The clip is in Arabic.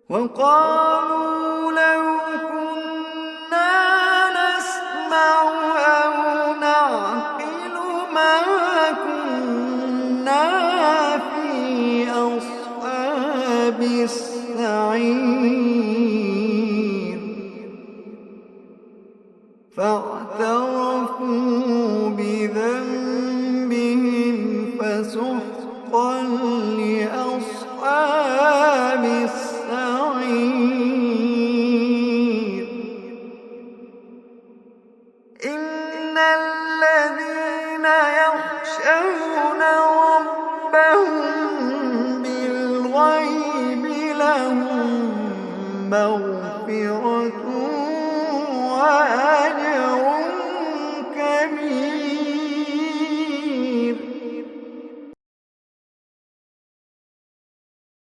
وقالوا لو كنا نسمع أو نعقل ما كنا في أصحاب السعير فاعترفوا بذنبهم فسحقا لأصحاب السعير إن الذين يخشون ربهم بالغيب لهم مغفرة